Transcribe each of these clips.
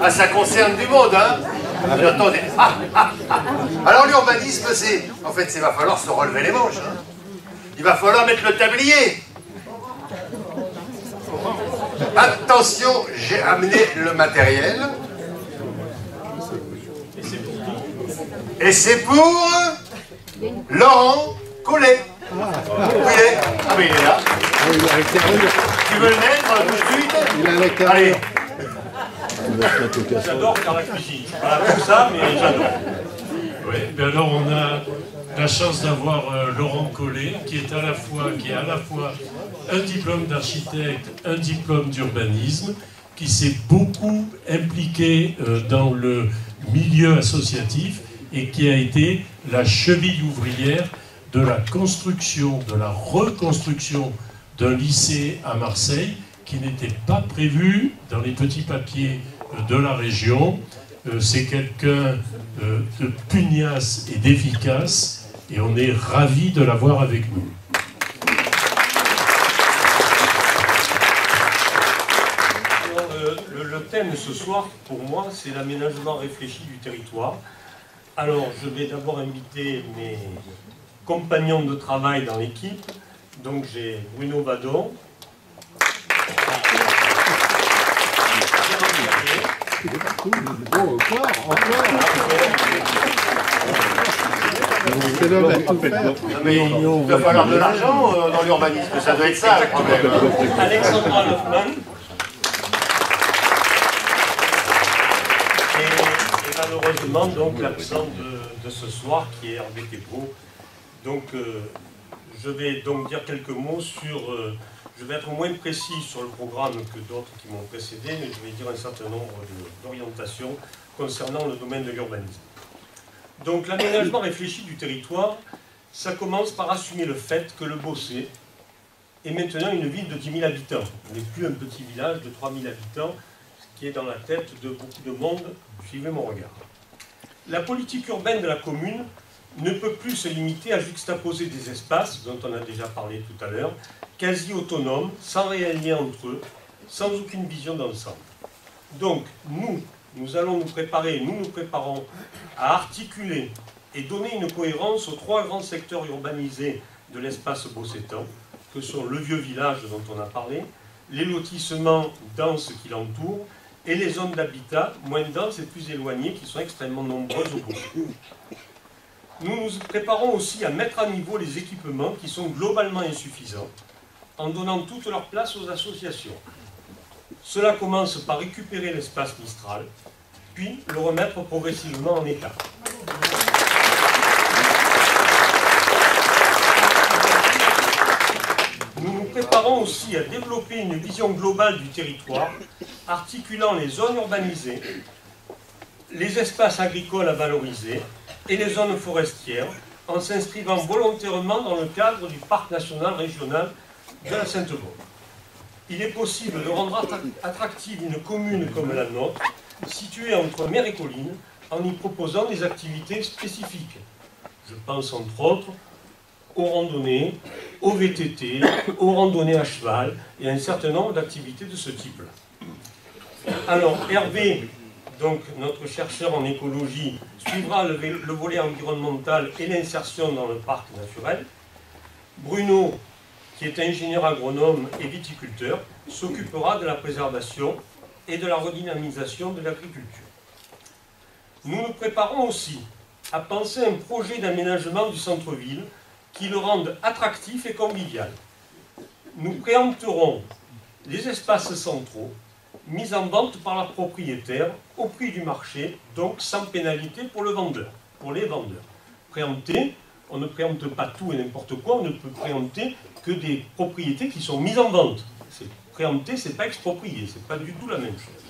Ah, ça concerne du monde, hein. Attendez. Alors l'urbanisme, c'est... En fait, il va falloir se relever les manches. Hein. Il va falloir mettre le tablier. Attention, j'ai amené le matériel. Et c'est pour Laurent Collet. Où il est? Ah mais il est là. Tu veux le mettre tout de suite? Il a un lecteur. Allez. J'adore faire la cuisine. Voilà, tout ça, mais j'adore. Oui, ben alors on a la chance d'avoir Laurent Collet, qui a à la fois un diplôme d'architecte, un diplôme d'urbanisme, qui s'est beaucoup impliqué dans le milieu associatif et qui a été la cheville ouvrière de la construction, de la reconstruction d'un lycée à Marseille qui n'était pas prévu dans les petits papiers de la région. C'est quelqu'un de pugnace et d'efficace et on est ravis de l'avoir avec nous. Alors, le thème ce soir, pour moi, c'est l'aménagement réfléchi du territoire. Alors, je vais d'abord inviter mes compagnons de travail dans l'équipe. Donc, j'ai Bruno Badon. C'est l'homme à tout faire. Non, mais il va falloir de l'argent dans l'urbanisme, ça doit être ça le problème. Alexandra Lofman. Et malheureusement, donc, l'absent de ce soir, qui est Hervé Thébault. Donc, je vais donc dire quelques mots sur... je vais être moins précis sur le programme que d'autres qui m'ont précédé, mais je vais dire un certain nombre d'orientations concernant le domaine de l'urbanisme. Donc, l'aménagement réfléchi du territoire, ça commence par assumer le fait que le Bossé est maintenant une ville de 10 000 habitants. On n'est plus un petit village de 3 000 habitants, ce qui est dans la tête de beaucoup de monde. Suivez mon regard. La politique urbaine de la commune ne peut plus se limiter à juxtaposer des espaces, dont on a déjà parlé tout à l'heure, quasi autonomes, sans réel lien entre eux, sans aucune vision d'ensemble. Donc, nous allons nous préparer, nous nous préparons à articuler et donner une cohérence aux trois grands secteurs urbanisés de l'espace bossétan, que sont le vieux village dont on a parlé, les lotissements denses qui l'entourent, et les zones d'habitat moins denses et plus éloignées qui sont extrêmement nombreuses au Bossé. Nous nous préparons aussi à mettre à niveau les équipements qui sont globalement insuffisants, en donnant toute leur place aux associations. Cela commence par récupérer l'espace Mistral, puis le remettre progressivement en état. Nous nous préparons aussi à développer une vision globale du territoire, articulant les zones urbanisées, les espaces agricoles à valoriser et les zones forestières, en s'inscrivant volontairement dans le cadre du parc national régional de la Sainte-Baume. Il est possible de rendre attractive une commune comme la nôtre, située entre mer et collines, en y proposant des activités spécifiques. Je pense entre autres aux randonnées, aux VTT, aux randonnées à cheval et à un certain nombre d'activités de ce type-là. Alors, Hervé, donc notre chercheur en écologie, suivra le volet environnemental et l'insertion dans le parc naturel. Bruno, qui est ingénieur agronome et viticulteur, s'occupera de la préservation et de la redynamisation de l'agriculture. Nous nous préparons aussi à penser un projet d'aménagement du centre-ville qui le rende attractif et convivial. Nous préempterons les espaces centraux mis en vente par leurs propriétaires au prix du marché, donc sans pénalité pour le vendeur, pour les vendeurs. Préempter, on ne préempte pas tout et n'importe quoi, on ne peut préempter que des propriétés qui sont mises en vente. Préempter, c'est pas exproprier, c'est pas du tout la même chose.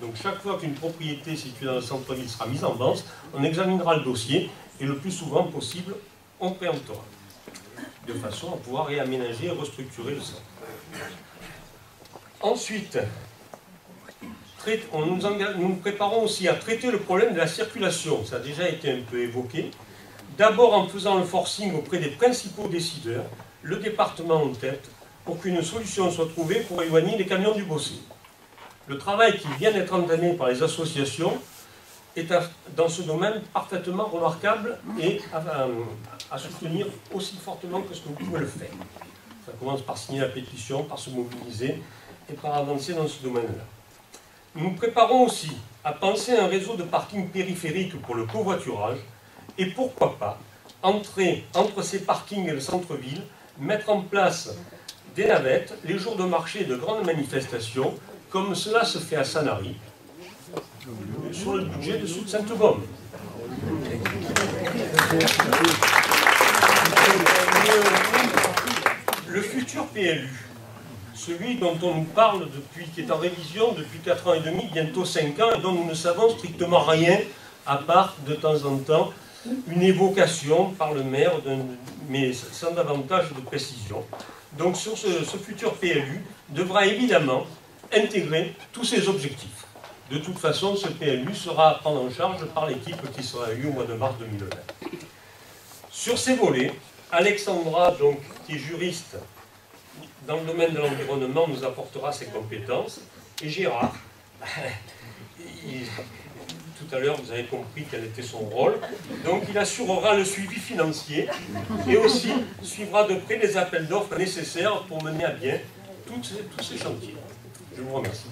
Donc chaque fois qu'une propriété située dans le centre-ville sera mise en vente, on examinera le dossier et le plus souvent possible, on préemptera, de façon à pouvoir réaménager et restructurer le centre. Ensuite, nous nous préparons aussi à traiter le problème de la circulation, ça a déjà été un peu évoqué. D'abord en faisant le forcing auprès des principaux décideurs, le département en tête, pour qu'une solution soit trouvée pour éloigner les camions du Bossé. Le travail qui vient d'être entamé par les associations est dans ce domaine parfaitement remarquable et à soutenir aussi fortement que ce que vous pouvez le faire. Ça commence par signer la pétition, par se mobiliser et par avancer dans ce domaine-là. Nous nous préparons aussi à penser un réseau de parkings périphériques pour le covoiturage et pourquoi pas entrer entre ces parkings et le centre-ville, mettre en place des navettes les jours de marché et de grandes manifestations, comme cela se fait à Sanary, sur le budget de Sainte-Baume. Le futur PLU, celui dont on nous parle depuis, qui est en révision depuis 4 ans et demi, bientôt 5 ans, et dont nous ne savons strictement rien, à part de temps en temps une évocation par le maire, mais sans davantage de précision. Donc sur ce futur PLU devra évidemment intégrer tous ces objectifs. De toute façon, ce PLU sera à prendre en charge par l'équipe qui sera élue au mois de mars 2020. Sur ces volets, Alexandra, donc, qui est juriste dans le domaine de l'environnement, nous apportera ses compétences. Et Gérard, tout à l'heure, vous avez compris quel était son rôle. Donc, il assurera le suivi financier et aussi suivra de près les appels d'offres nécessaires pour mener à bien tous ces chantiers. Je vous remercie.